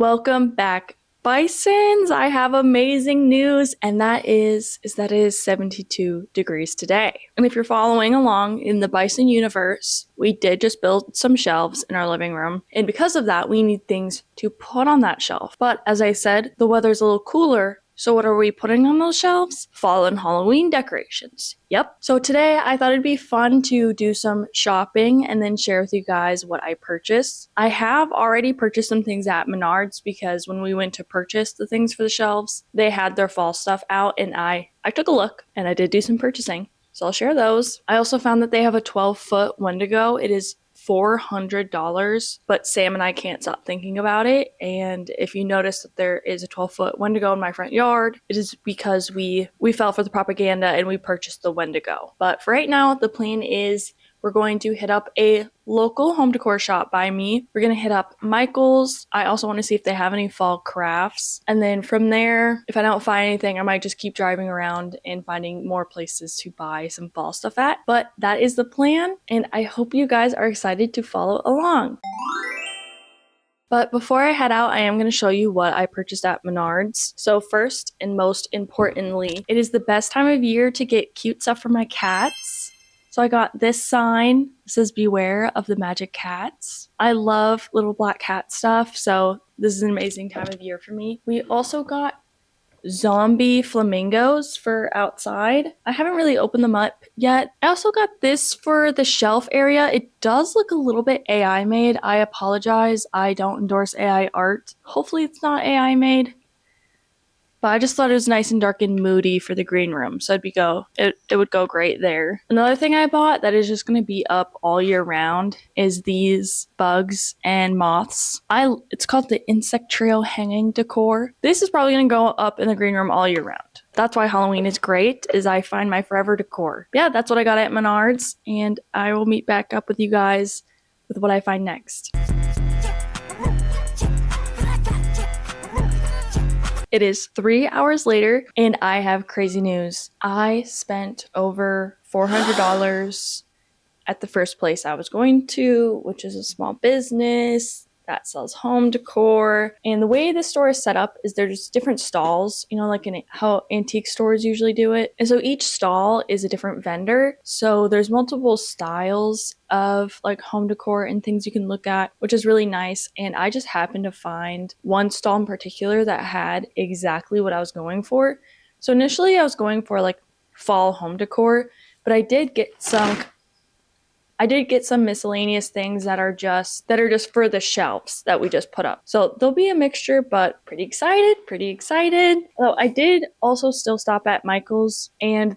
Welcome back, Bisons. I have amazing news, and that is that it is 72 degrees today. And if you're following along in the Bison universe, we did just build some shelves in our living room, and because of that, we need things to put on that shelf. But as I said, the weather's a little cooler, so what are we putting on those shelves? Fall and Halloween decorations. Yep. So today I thought it'd be fun to do some shopping and then share with you guys what I purchased. I have already purchased some things at Menards because when we went to purchase the things for the shelves, they had their fall stuff out and I took a look and I did do some purchasing. So I'll share those. I also found that they have a 12-foot Wendigo. It is $400, but Sam and I can't stop thinking about it. And if you notice that there is a 12-foot Wendigo in my front yard, it is because we fell for the propaganda and we purchased the Wendigo. But for right now, the plan is we're going to hit up a local home decor shop by me. We're going to hit up Michael's. I also want to see if they have any fall crafts. And then from there, if I don't find anything, I might just keep driving around and finding more places to buy some fall stuff at. But that is the plan, and I hope you guys are excited to follow along. But before I head out, I am going to show you what I purchased at Menards. So first and most importantly, it is the best time of year to get cute stuff for my cats. So I got this sign. It says beware of the magic cats. I love little black cat stuff, so this is an amazing time of year for me. We also got zombie flamingos for outside. I haven't really opened them up yet. I also got this for the shelf area. It does look a little bit AI made. I apologize. I don't endorse AI art. Hopefully it's not AI made. But I just thought it was nice and dark and moody for the green room, so it would go great there. Another thing I bought that is just going to be up all year round is these bugs and moths. It's called the insect trail hanging decor. This is probably going to go up in the green room all year round. That's why Halloween is great, is I find my forever decor. Yeah, that's what I got at Menards, and I will meet back up with you guys with what I find next. It is 3 hours later, and I have crazy news. I spent over $400 at the first place I was going to, which is a small business that sells home decor. And the way the store is set up is there's different stalls, like how antique stores usually do it. And so each stall is a different vendor. So there's multiple styles of like home decor and things you can look at, which is really nice. And I just happened to find one stall in particular that had exactly what I was going for. So initially I was going for like fall home decor, but I did get some miscellaneous things that are just for the shelves that we just put up. So there'll be a mixture, but pretty excited. Oh, I did also still stop at Michael's, and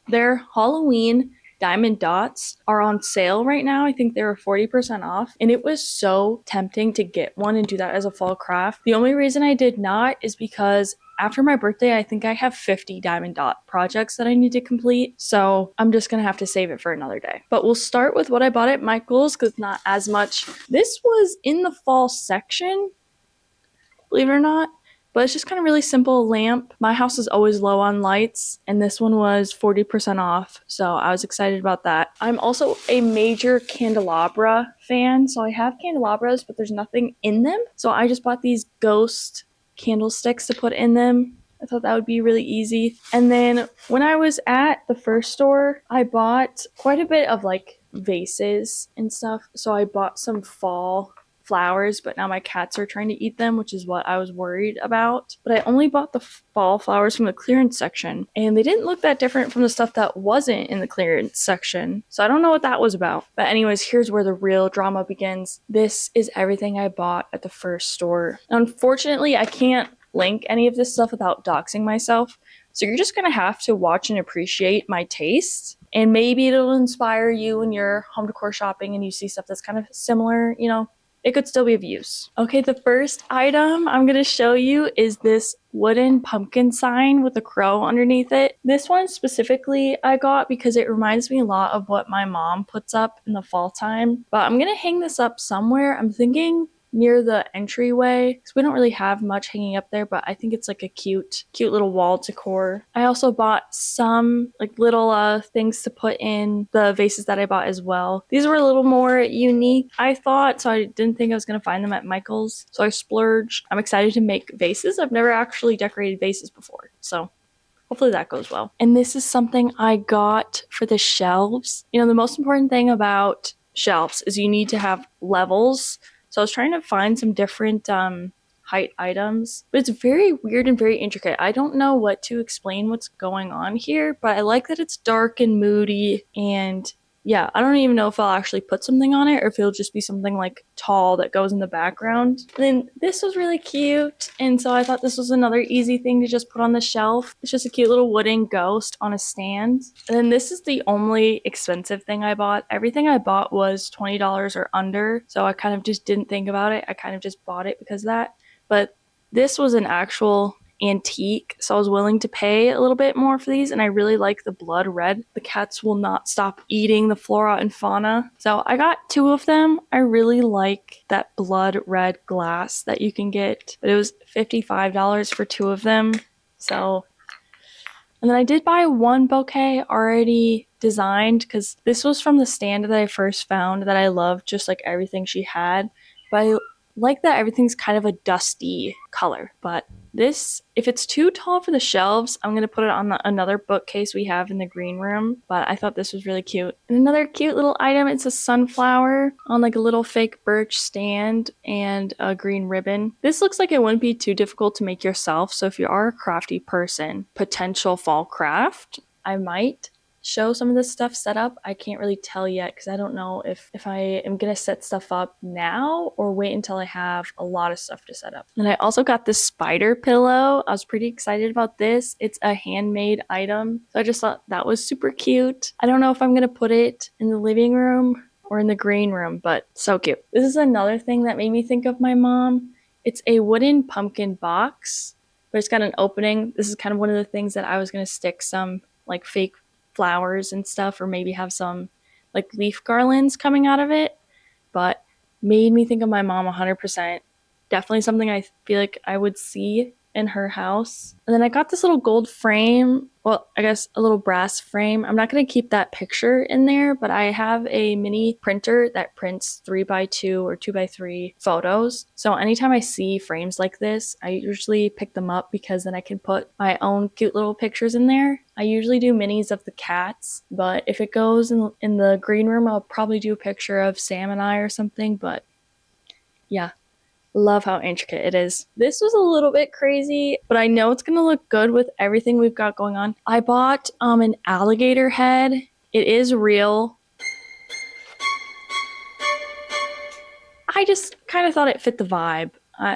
their Halloween diamond dots are on sale right now. I think they were 40% off, and it was so tempting to get one and do that as a fall craft. The only reason I did not is because after my birthday, I think I have 50 diamond dot projects that I need to complete, so I'm just gonna have to save it for another day. But we'll start with what I bought at Michael's because not as much. This was in the fall section, believe it or not, but it's just kind of really simple lamp. My house is always low on lights, and this one was 40% off, so I was excited about that. I'm also a major candelabra fan, so I have candelabras, but there's nothing in them, so I just bought these ghost candlesticks to put in them. I thought that would be really easy. And then when I was at the first store, I bought quite a bit of like vases and stuff. So I bought some fall flowers, but now my cats are trying to eat them, which is what I was worried about. But I only bought the fall flowers from the clearance section, and they didn't look that different from the stuff that wasn't in the clearance section. So I don't know what that was about. But anyways, here's where the real drama begins. This is everything I bought at the first store. Unfortunately, I can't link any of this stuff without doxing myself. So you're just gonna have to watch and appreciate my taste. And maybe it'll inspire you when you're home decor shopping and you see stuff that's kind of similar, it could still be of use. Okay, the first item I'm going to show you is this wooden pumpkin sign with a crow underneath it. This one specifically I got because it reminds me a lot of what my mom puts up in the fall time. But I'm going to hang this up somewhere. I'm thinking near the entryway because we don't really have much hanging up there, but I think it's like a cute little wall decor. I also bought some like little things to put in the vases that I bought as well. These were a little more unique, I thought, so I didn't think I was gonna find them at Michael's, so I splurged. I'm excited to make vases. I've never actually decorated vases before, so hopefully that goes well. And this is something I got for the shelves. You know, the most important thing about shelves is you need to have levels. So I was trying to find some different height items, but it's very weird and very intricate. I don't know what to explain what's going on here, but I like that it's dark and moody, and yeah, I don't even know if I'll actually put something on it or if it'll just be something like tall that goes in the background. And then this was really cute, and so I thought this was another easy thing to just put on the shelf. It's just a cute little wooden ghost on a stand. And then this is the only expensive thing I bought. Everything I bought was $20 or under, so I kind of just didn't think about it. I kind of just bought it because of that. But this was an actual antique, so I was willing to pay a little bit more for these, and I really like the blood red. The cats will not stop eating the flora and fauna, so I got 2 of them. I really like that blood red glass that you can get, but it was $55 for 2 of them. So, and then I did buy 1 bouquet already designed because this was from the stand that I first found that I loved just like everything she had, but I like that everything's kind of a dusty color. But this, if it's too tall for the shelves, I'm going to put it on another bookcase we have in the green room. But I thought this was really cute. And another cute little item, it's a sunflower on like a little fake birch stand and a green ribbon. This looks like it wouldn't be too difficult to make yourself. So if you are a crafty person, potential fall craft, I might show some of this stuff set up. I can't really tell yet because I don't know if I am gonna set stuff up now or wait until I have a lot of stuff to set up. And I also got this spider pillow. I was pretty excited about this. It's a handmade item, so I just thought that was super cute. I don't know if I'm gonna put it in the living room or in the green room, but so cute. This is another thing that made me think of my mom. It's a wooden pumpkin box, but it's got an opening. This is kind of one of the things that I was gonna stick some like fake flowers and stuff, or maybe have some like leaf garlands coming out of it, but made me think of my mom 100%. Definitely something I feel like I would see in her house. And then I got this little gold frame, well, I guess a little brass frame. I'm not going to keep that picture in there, but I have a mini printer that prints 3x2 or 2x3 photos. So anytime I see frames like this, I usually pick them up because then I can put my own cute little pictures in there. I usually do minis of the cats, but if it goes in the green room, I'll probably do a picture of Sam and I or something. But yeah, love how intricate it is. This was a little bit crazy, but I know it's gonna look good with everything we've got going on. I bought an alligator head. It is real. I just kind of thought it fit the vibe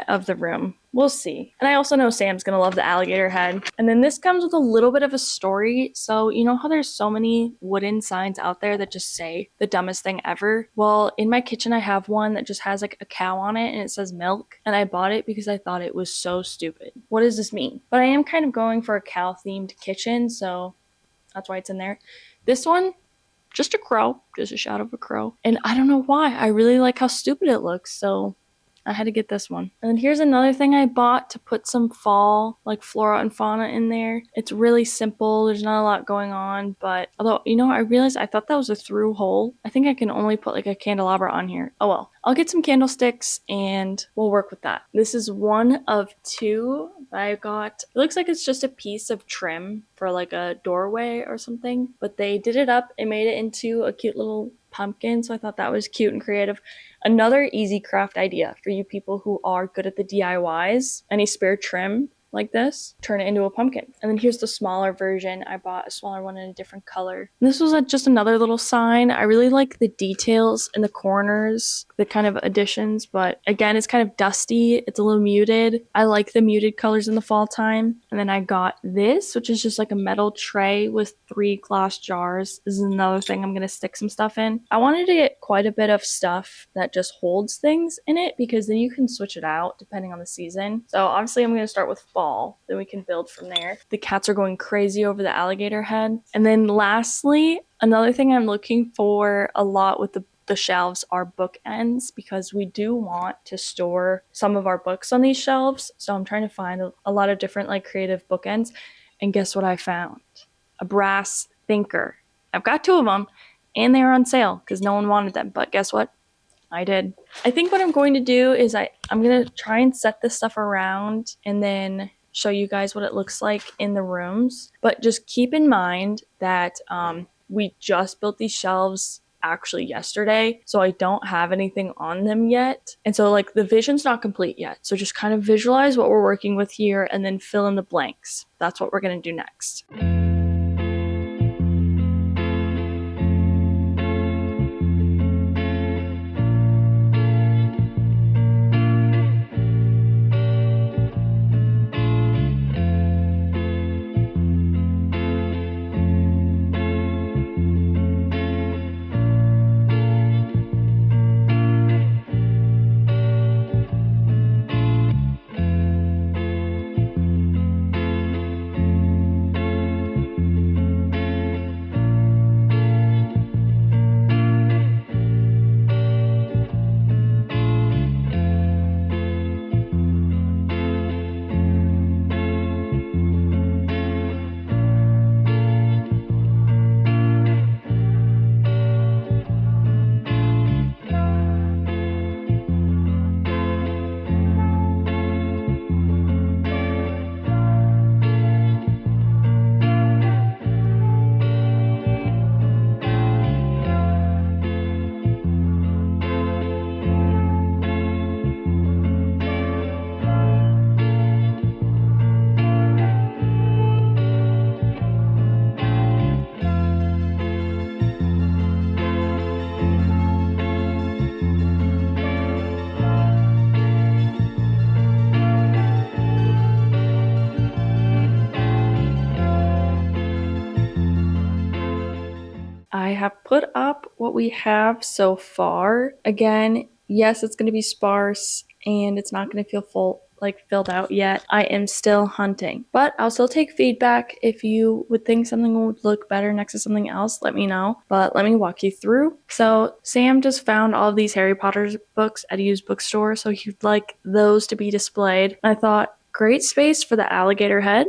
of the room. We'll see. And I also know Sam's gonna love the alligator head. And then this comes with a little bit of a story. So you know how there's so many wooden signs out there that just say the dumbest thing ever? Well, in my kitchen I have one that just has like a cow on it and it says milk. And I bought it because I thought it was so stupid. What does this mean? But I am kind of going for a cow themed kitchen, so that's why it's in there. This one, just a crow, just a shot of a crow. And I don't know why. I really like how stupid it looks, so I had to get this one. And then here's another thing I bought to put some fall, like flora and fauna in there. It's really simple. There's not a lot going on, but although, you know, I realized I thought that was a through hole. I think I can only put like a candelabra on here. Oh well. I'll get some candlesticks and we'll work with that. This is one of 2 that I got. It looks like it's just a piece of trim for like a doorway or something, but they did it up and made it into a cute little pumpkin, so I thought that was cute and creative. Another easy craft idea for you people who are good at the DIYs. Any spare trim like this, turn it into a pumpkin. And then here's the smaller version. I bought a smaller one in a different color. And this was just another little sign. I really like the details in the corners, the kind of additions, but again, it's kind of dusty. It's a little muted. I like the muted colors in the fall time. And then I got this, which is just like a metal tray with 3 glass jars. This is another thing I'm going to stick some stuff in. I wanted to get quite a bit of stuff that just holds things in it because then you can switch it out depending on the season. So obviously I'm going to start with fall. Then we can build from there. The cats are going crazy over the alligator head. And then lastly, another thing I'm looking for a lot with the the shelves are bookends because we do want to store some of our books on these shelves. So I'm trying to find a lot of different like creative bookends. And guess what I found? A brass thinker. I've got two of them and they are on sale because no one wanted them. But guess what? I did. I think what I'm going to do is I'm going to try and set this stuff around and then show you guys what it looks like in the rooms. But just keep in mind that we just built these shelves actually yesterday, so I don't have anything on them yet. And so like the vision's not complete yet. So just kind of visualize what we're working with here and then fill in the blanks. That's what we're going to do next. I have put up what we have so far. Again, yes, it's going to be sparse and it's not going to feel filled out yet. I am still hunting, but I'll still take feedback. If you would think something would look better next to something else, let me know. But let me walk you through. So Sam just found all of these Harry Potter books at a used bookstore, so he'd like those to be displayed. I thought, great space for the alligator head.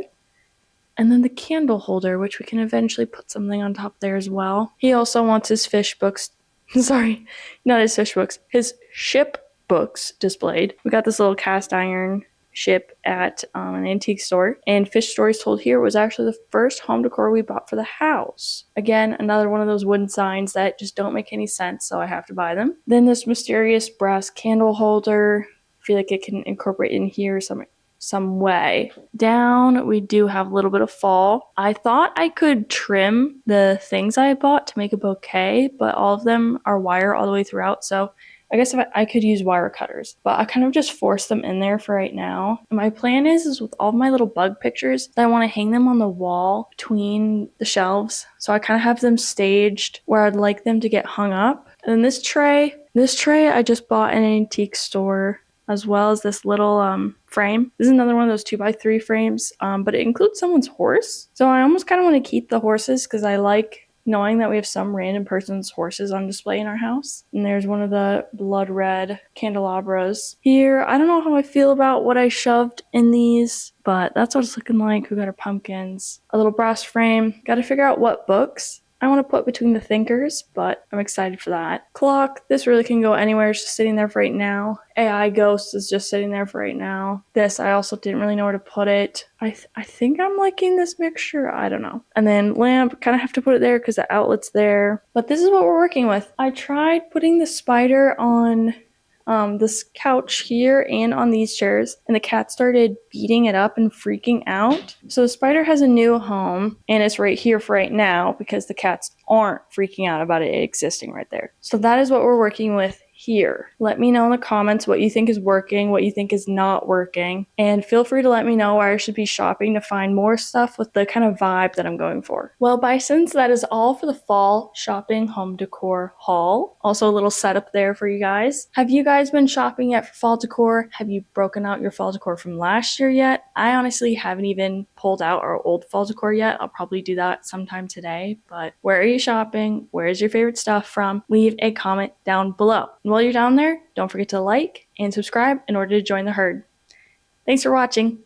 And then the candle holder, which we can eventually put something on top there as well. He also wants his fish books, sorry, not his fish books, his ship books displayed. We got this little cast iron ship at an antique store. And Fish Stories Told Here was actually the first home decor we bought for the house. Again, another one of those wooden signs that just don't make any sense, so I have to buy them. Then this mysterious brass candle holder. I feel like it can incorporate in here some way. Down, we do have a little bit of fall. I thought I could trim the things I bought to make a bouquet, but all of them are wire all the way throughout, so I guess if I could use wire cutters, but I kind of just forced them in there for right now. And my plan is with all of my little bug pictures, that I want to hang them on the wall between the shelves. So I kind of have them staged where I'd like them to get hung up. And then this tray I just bought in an antique store, as well as this little frame. This is another one of those 2x3 frames, but it includes someone's horse. So I almost kind of want to keep the horses because I like knowing that we have some random person's horses on display in our house. And there's one of the blood red candelabras. Here, I don't know how I feel about what I shoved in these, but that's what it's looking like. We got our pumpkins, a little brass frame. Got to figure out what books I want to put between the thinkers, but I'm excited for that. Clock, this really can go anywhere. It's just sitting there for right now. AI Ghost is just sitting there for right now. This, I also didn't really know where to put it. I think I'm liking this mixture. I don't know. And then lamp, kind of have to put it there because the outlet's there. But this is what we're working with. I tried putting the spider on this couch here and on these chairs, and the cat started beating it up and freaking out. So the spider has a new home, and it's right here for right now because the cats aren't freaking out about it existing right there. So that is what we're working with here. Let me know in the comments what you think is working, what you think is not working, and feel free to let me know where I should be shopping to find more stuff with the kind of vibe that I'm going for. Well, Bisons, that is all for the fall shopping home decor haul. Also a little setup there for you guys. Have you guys been shopping yet for fall decor? Have you broken out your fall decor from last year yet? I honestly haven't even pulled out our old fall decor yet. I'll probably do that sometime today, but where are you shopping? Where is your favorite stuff from? Leave a comment down below. And while you're down there, don't forget to like and subscribe in order to join the herd. Thanks for watching.